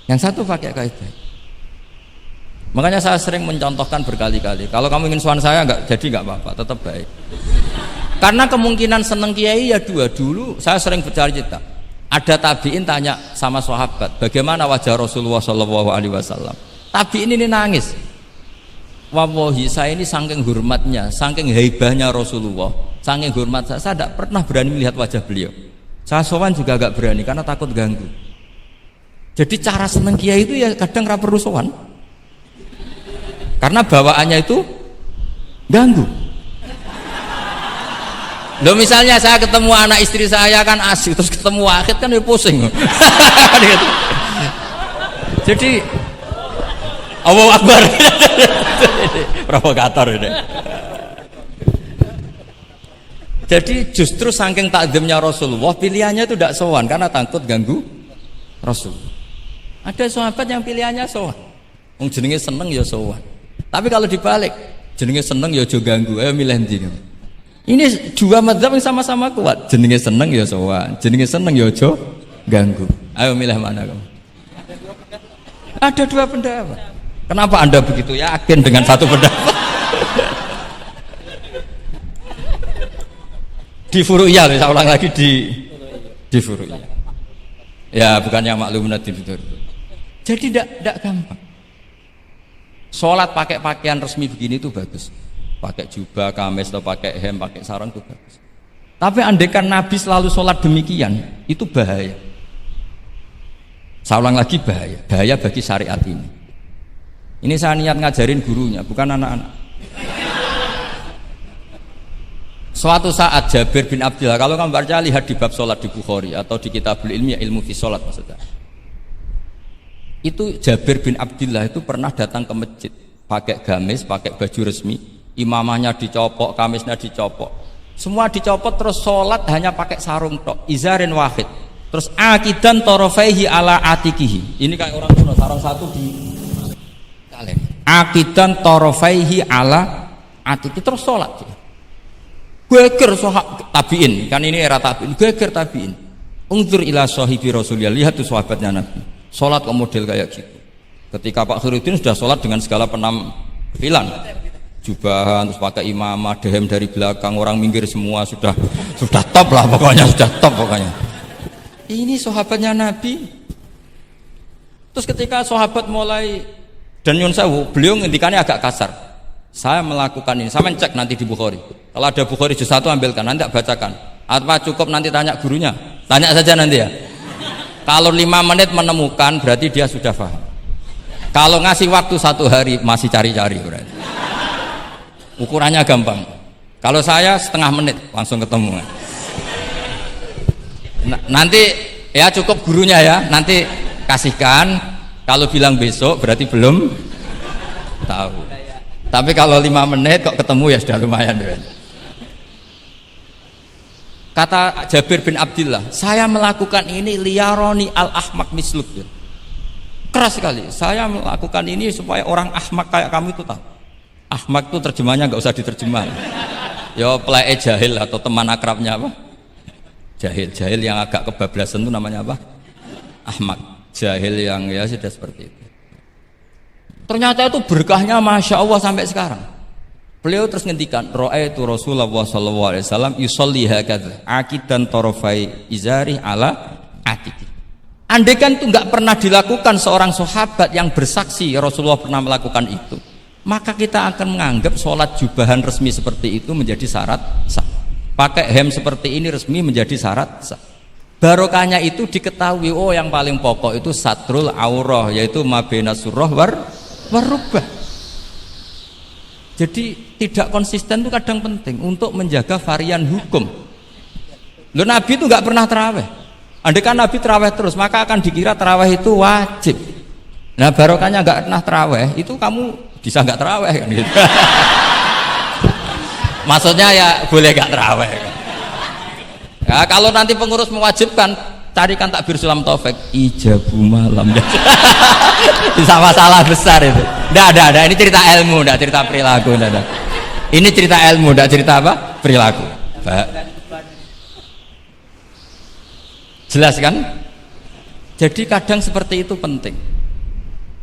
[SPEAKER 2] yang satu pakai kaidah. Makanya saya sering mencontohkan berkali-kali. Kalau kamu ingin suan saya jadi nggak apa-apa, tetap baik. Karena kemungkinan seneng kiai ya 2. Dulu saya sering bercerita. Ada tabiin tanya sama sahabat, bagaimana wajah Rasulullah Shallallahu Alaihi Wasallam. Tabiin ini nangis. Wallahi saya ini saking hormatnya, saking haibahnya Rasulullah, saking hormat saya tidak pernah berani melihat wajah beliau. Saya sowan juga agak berani karena takut ganggu. Jadi cara seneng kiai itu ya kadang ra perlu sowan. Karena bawaannya itu ganggu. Loh misalnya saya ketemu anak istri saya kan asik, terus ketemu Wahid kan ya pusing. Jadi Allahu Akbar. Provokator ini. Jadi justru saking takzimnya Rasulullah, pilihannya itu tidak sowan karena takut ganggu Rasul. Ada sahabat yang pilihannya sowan. Wong jenenge seneng ya sowan. Tapi kalau dibalik, jenenge seneng ya aja ganggu, ayo milih ndi. Ini 2 mazhab yang sama-sama kuat. Jenenge seneng ya sowan, jenenge seneng ya aja ganggu. Ayo milih mana kamu? Ada 2 pendapat. Kenapa Anda begitu yakin dengan satu pendapat? Di Furu'iyah, saya ulang lagi di Furu'iyah. Ya, bukannya maklumat di Furu'iyah. Jadi tidak gampang. Sholat pakai pakaian resmi begini itu bagus, pakai jubah, kamis atau pakai hem, pakai sarung itu bagus. Tapi andaikan Nabi selalu sholat demikian, itu bahaya. Saya ulang lagi, bahaya bagi syariat ini. Ini saya niat ngajarin gurunya, bukan anak-anak. Suatu saat Jabir bin Abdillah, kalau kamu baca lihat di bab sholat di Bukhari atau di Kitabul Ilmi, ilmu fi sholat maksudnya. Itu Jabir bin Abdillah itu pernah datang ke masjid pakai gamis, pakai baju resmi, imamahnya dicopok, kamisnya dicopok, semua dicopot, terus sholat hanya pakai sarung tok, izarin wahid, terus akidan torofaihi ala atikihi. Ini kayak orang kuno, sarung satu di kalian, akidan torofaihi ala atiki, terus sholat. Geger sahabat tabiin, kan ini era tabiin, geger tabiin. Ungzur ila sahibi Rasulullah, lihat tuh sahabatnya Nabi. Sholat kok model kayak gitu. Ketika Pak Khairuddin sudah sholat dengan segala penampilan, jubahan, terus pakai imamah, dehem dari belakang, orang minggir semua, sudah top lah pokoknya, sudah top pokoknya. Ini sahabatnya Nabi. Terus ketika sahabat mulai, dan nyun sewu, beliau ngendikannya agak kasar. Saya melakukan ini, saya mencek nanti di Bukhari. Kalau ada Bukhari juz 1 ambilkan, nanti tak bacakan. Apa cukup nanti tanya gurunya? Tanya saja nanti ya. Kalau 5 menit menemukan berarti dia sudah paham. Kalau ngasih waktu 1 hari masih cari-cari berarti. Ukurannya gampang. Kalau saya setengah menit langsung ketemu. Nanti ya cukup gurunya ya, nanti kasihkan. Kalau bilang besok berarti belum tahu. Tapi kalau 5 menit kok ketemu ya sudah lumayan berarti. Kata Jabir bin Abdillah, saya melakukan ini liyaroni al-ahmak misluk. Keras sekali. Saya melakukan ini supaya orang ahmak kayak kamu itu tahu. Ahmak itu terjemahnya nggak usah diterjemah. Ya pelai jahil atau teman akrabnya apa? Jahil yang agak kebablasan itu namanya apa? Ahmak. Jahil yang ya sudah seperti itu. Ternyata itu berkahnya masya Allah sampai sekarang. Beliau terus ngendikan, ra'aitu Rasulullah sallallahu alaihi wasallam yusolli hakadza, akidan tarafai izari ala atiki. Andaikan itu enggak pernah dilakukan seorang sahabat yang bersaksi Rasulullah pernah melakukan itu, maka kita akan menganggap sholat jubahan resmi seperti itu menjadi syarat sah. Pakai hem seperti ini resmi menjadi syarat sah. Barokahnya itu diketahui, oh yang paling pokok itu satrul aurah, yaitu mabena surah warubah. Jadi tidak konsisten itu kadang penting untuk menjaga varian hukum. Loh, Nabi itu nggak pernah terawih. Andai kan Nabi terawih terus, maka akan dikira terawih itu wajib. Nah, barokahnya nggak pernah terawih, itu kamu bisa nggak terawih kan gitu. Maksudnya ya boleh nggak terawih. Nah, kalau nanti pengurus mewajibkan, carikan takbir sulam taufik ijabu malam. Bisa masalah besar itu. Nggak ada. Ini cerita ilmu, nggak cerita perilaku. Nggak. Ini cerita ilmu, nggak cerita apa? Perilaku. Jelas kan? Jadi kadang seperti itu penting.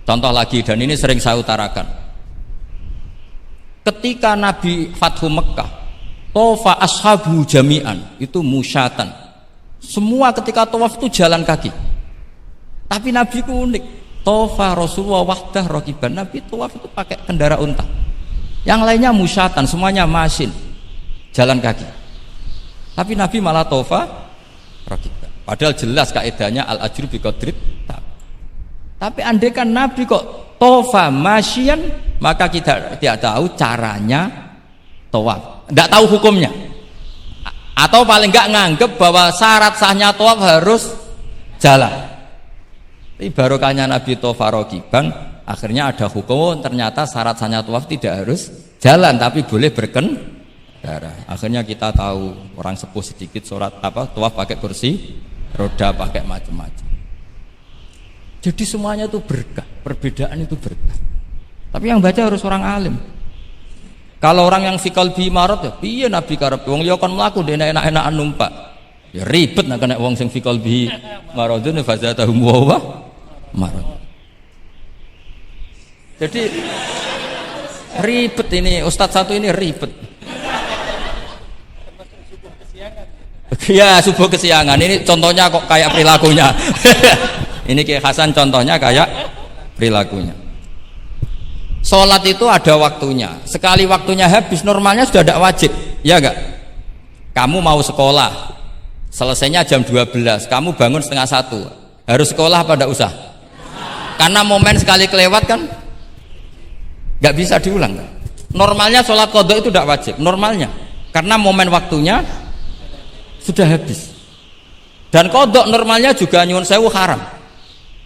[SPEAKER 2] Contoh lagi, dan ini sering saya utarakan. Ketika Nabi Fathu Mekah, tofa ashabu jami'an, itu musyatan. Semua ketika tawaf itu jalan kaki. Tapi Nabi itu unik. Tofa Rasulullah wahdah rokiban. Nabi tawaf itu pakai kendaraan unta. Yang lainnya musyatan, semuanya masin, jalan kaki. Tapi Nabi malah tofa rokiban. Padahal jelas kaidahnya al ajru bi qadrit. Tapi andai kan Nabi kok tofa masyian, maka kita tidak tahu caranya tawaf, tidak tahu hukumnya, atau paling enggak nganggep bahwa syarat sahnya tawaf harus jalan. Tapi barokahnya Nabi tofa rokiban, akhirnya ada hukum. Ternyata syarat sahnya tawaf tidak harus jalan, tapi boleh berkendara. Akhirnya kita tahu orang sepuh sedikit sholat tawaf pakai kursi roda, pakai macam-macam. Jadi semuanya itu berkah, perbedaan itu berkah. Tapi yang baca harus orang alim. Kalau orang yang fikal bi marot ya, piye Nabi karep wong liya kon mlaku dene enak-enakan numpak. Ya ribet nek kena wong sing fikal bi marodun fazatahum wa marot. Jadi ribet ini ustadz satu ini ribet. Ya subuh kesiangan ini contohnya kok kayak perilakunya. Ini Kiai Hasan contohnya kayak perilakunya. Sholat itu ada waktunya. Sekali waktunya habis, normalnya sudah tidak wajib, ya enggak? Kamu mau sekolah, selesainya jam 12, kamu bangun setengah 1, harus sekolah apa enggak usah? Karena momen sekali kelewat kan nggak bisa diulang kan? Normalnya sholat qadha itu tidak wajib, normalnya, karena momen waktunya sudah habis. Dan qadha normalnya juga nyuwun sewu haram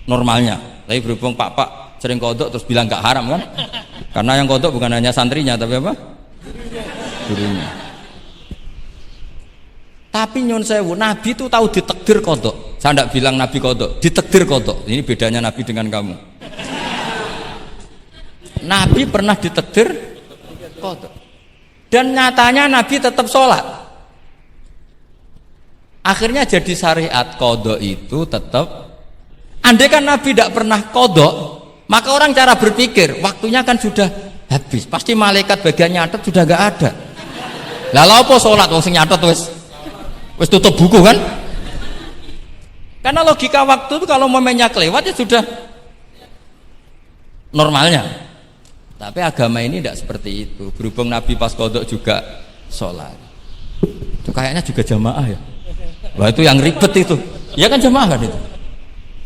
[SPEAKER 2] normalnya. Tapi berhubung Pak sering kodok terus bilang nggak haram kan? Karena yang kodok bukan hanya santrinya tapi apa? Gurunya. Tapi nyun sewu, Nabi itu tahu ditakdir kodok. Saya tidak bilang Nabi kodok, ditakdir kodok. Ini bedanya Nabi dengan kamu. Nabi pernah ditakdir kodok. Dan nyatanya Nabi tetap sholat. Akhirnya jadi syariat kodok itu tetap. Andai kan Nabi tidak pernah kodok, maka orang cara berpikir waktunya kan sudah habis, pasti malaikat bagian nyatet sudah gak ada. Lalu apa sholat wong sing nyatet wis tutup buku kan? Karena logika waktu itu kalau momennya kelewat ya sudah normalnya. Tapi agama ini tidak seperti itu. Berhubung Nabi pas kodok juga sholat, itu kayaknya juga jamaah ya. Wah itu yang ribet itu. Ya kan jamaah kan itu.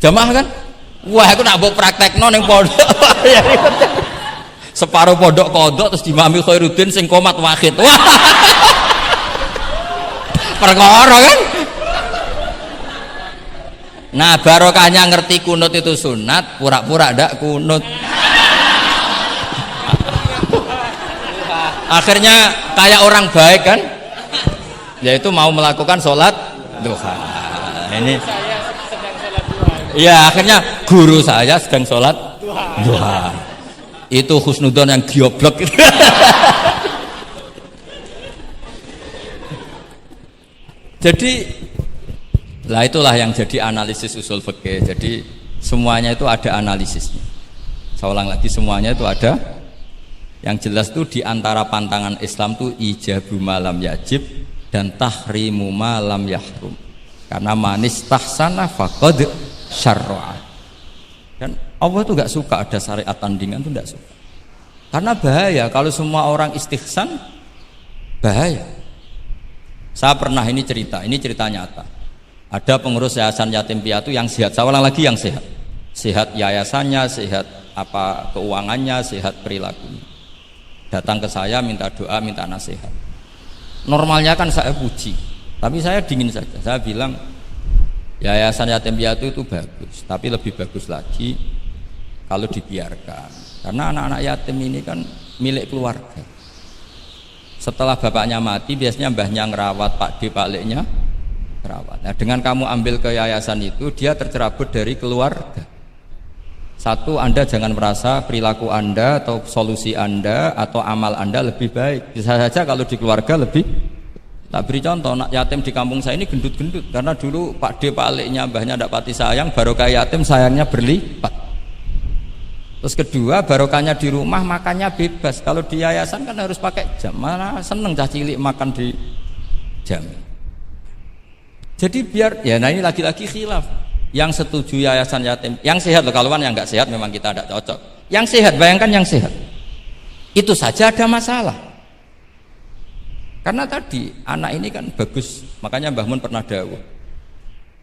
[SPEAKER 2] Jamaah kan? Wah, aku nak mbok praktekno ning pondok. Ya ribet. Separuh pondok kodok terus dimami Khairuddin sing komat wahid. Wah. Perkara kan? Nah, barokahnya ngerti kunut itu sunat, pura-pura ndak kunut. Akhirnya kayak orang baik kan? Yaitu mau melakukan sholat duha. Ini ya akhirnya guru saya sedang sholat duha. Itu husnudon yang gioblok. Jadi lah itulah yang jadi analisis usul fikih. Jadi semuanya itu ada analisisnya. Saya ulang lagi, semuanya itu ada. Yang jelas itu diantara pantangan Islam itu ijabu malam yajib dan tahrimu malam yahrum. Karena manis tahsana faqad syarra'a. Dan Allah itu nggak suka ada syariat tandingan, itu nggak suka. Karena bahaya kalau semua orang istihsan, bahaya. Saya pernah ini cerita nyata. Ada pengurus yayasan yatim piatu yang sehat. Saya ulang lagi, yang sehat. Sehat yayasannya, sehat apa keuangannya, sehat perilakunya. datang ke saya minta doa, minta nasihat. Normalnya kan saya puji, tapi saya dingin saja. Saya bilang yayasan yatim piatu itu bagus, tapi lebih bagus lagi kalau dibiarkan. Karena anak-anak yatim ini kan milik keluarga. Setelah bapaknya mati, biasanya mbahnya ngerawat, Pak D, Pak Leknya ngerawat. Nah, dengan kamu ambil ke yayasan itu, dia tercerabut dari keluarga. Satu, Anda jangan merasa perilaku Anda atau solusi Anda atau amal Anda lebih baik. Bisa saja kalau di keluarga lebih. Tak beri contoh, anak yatim di kampung saya ini gendut-gendut. Karena dulu Pak D, Pak Leknya, mbahnya tidak pati sayang, barokah yatim sayangnya berlipat. Terus kedua, barokahnya di rumah makannya bebas. Kalau di yayasan kan harus pakai jam. Mana seneng cah cilik makan di jam. Jadi biar, ya nah ini lagi-lagi khilaf. Yang setuju yayasan yatim, yang sehat loh, kalau yang nggak sehat memang kita tidak cocok. Yang sehat, bayangkan yang sehat, itu saja ada masalah. Karena tadi anak ini kan bagus, makanya Mbah Mun pernah dawuh,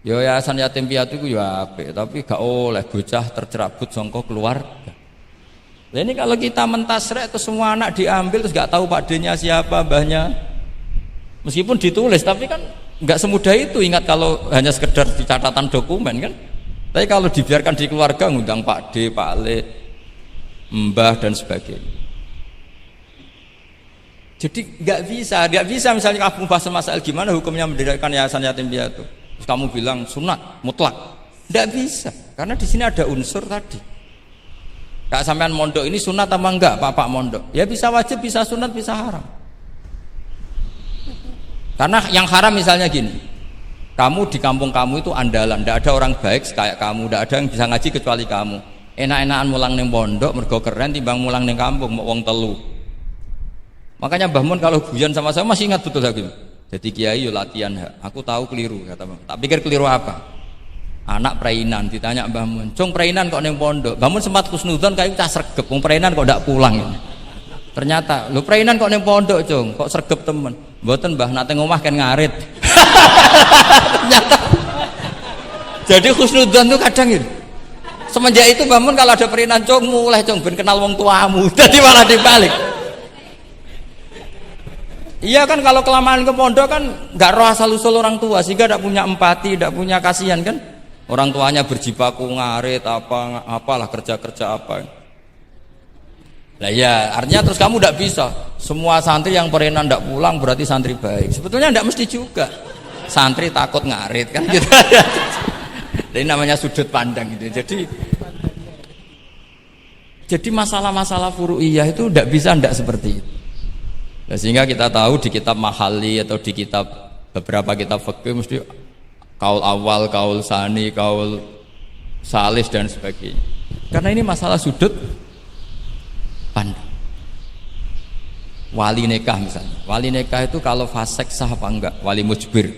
[SPEAKER 2] yayasan yatim piatu itu ya apik, tapi gak oleh bocah tercerabut sangka keluarga. Nah ini kalau kita mentasrek terus semua anak diambil terus gak tahu Pak D-nya siapa, mbahnya, meskipun ditulis tapi kan nggak semudah itu. Ingat kalau hanya sekedar di catatan dokumen kan, tapi kalau dibiarkan di keluarga ngundang Pak D, Pak Le, Mbah dan sebagainya. Jadi nggak bisa misalnya kamu bahas masalah gimana hukumnya mendirikan yayasan yatim piatu, terus kamu bilang sunat mutlak, nggak bisa karena di sini ada unsur tadi. Kak sampean mondok ini sunat apa enggak, Pak mondok? Ya bisa wajib, bisa sunat, bisa haram. Karena yang haram misalnya gini, kamu di kampung kamu itu andalan, tidak ada orang baik kayak kamu, tidak ada yang bisa ngaji kecuali kamu. Enak-enakan mulang neng pondok, mergo keren timbang mulang neng kampung, mau wong telu. Makanya Mbah Mun kalau guyon sama saya masih ingat betul lagi. Jadi kiai yo latihan, aku tahu keliru kata Mbah. Tak pikir keliru apa? Anak perainan ditanya Mbah Mun, "Cung perainan kok neng pondok?" Mbah Mun sempat kusnudon kayak cah sregep, wong perainan kok ndak pulang. Ternyata, lu perainan kok neng pondok, Cung, kok sregep temen. Mboten Mbah, nate ngomah kan ngarit. Ternyata. Jadi husnudzon tuh kadang gitu. Semenjak itu Mbah Mun kalau ada perainan, Cung, mulai Cung ben kenal wong tuamu. Jadi malah dibalik. Iya kan kalau kelamaan ke pondok kan nggak roh asal usul orang tua, sehingga tidak punya empati, tidak punya kasihan kan. Orang tuanya berjibaku ngarit apalah kerja apa. Lah ya, artinya terus kamu tidak bisa. Semua santri yang perenan tidak pulang berarti santri baik. Sebetulnya tidak mesti juga. Santri takut ngarit kan gitu. Ini namanya sudut pandang gitu. Jadi masalah-masalah furu'iyah itu tidak bisa tidak seperti itu. Nah, sehingga kita tahu di kitab Mahali atau di kitab beberapa kitab fikih mesti kaul awal, kaul sani, kaul salis dan sebagainya. Karena ini masalah sudut pandang. Wali nikah misalnya, wali nikah itu kalau fasik sah apa enggak? Wali mujbir.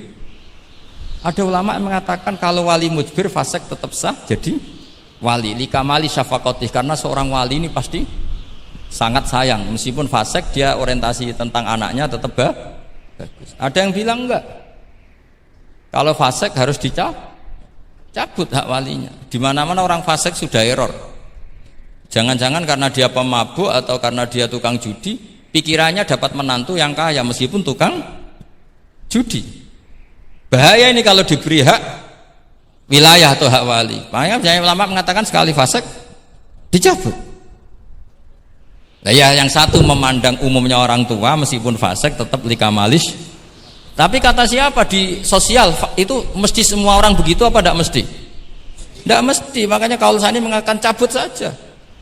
[SPEAKER 2] Ada ulama yang mengatakan kalau wali mujbir fasik tetap sah jadi wali. Likamali syafaqatih, karena seorang wali ini pasti sangat sayang, meskipun fasik dia orientasi tentang anaknya tetap bagus. Ada yang bilang enggak, kalau fasik harus dicabut hak walinya. Di mana-mana orang fasik sudah error. Jangan-jangan karena dia pemabuk atau karena dia tukang judi, pikirannya dapat menantu yang kaya meskipun tukang judi. Bahaya ini kalau diberi hak wilayah atau hak wali. Makanya ulama mengatakan sekali fasik dicabut. Nah ya, yang satu memandang umumnya orang tua meskipun fasik tetap likamalis. Tapi kata siapa di sosial itu mesti semua orang begitu apa tidak mesti? Tidak mesti. Makanya kalau saya ini mengatakan cabut saja.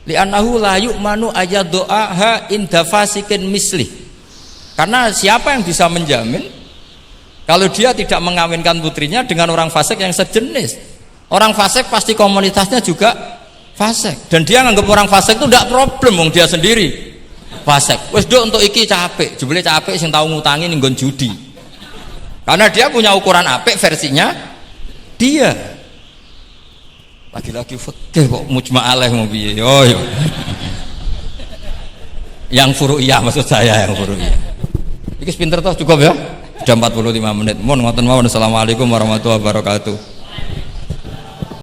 [SPEAKER 2] Li'annahu la yu'manu ayadu'aha inda fasikin misli. Karena siapa yang bisa menjamin kalau dia tidak mengawinkan putrinya dengan orang fasik yang sejenis? Orang fasik pasti komunitasnya juga fasik, dan dia nganggap orang fasik itu tidak problem, wong dia sendiri fasik. Wes dok untuk iki capek, jebule capek sing tahu ngutangi ning nggon judi. Karena dia punya ukuran apik versinya dia. Lagi-lagi fikih kok mujma' alaih mau piye? Oh yo. Yang furu'iyah maksud saya, yang furu'iyah. Iki pinter toh cukup ya? Sudah 45 menit. Mohon ngoten mawon. Assalamualaikum warahmatullahi wabarakatuh.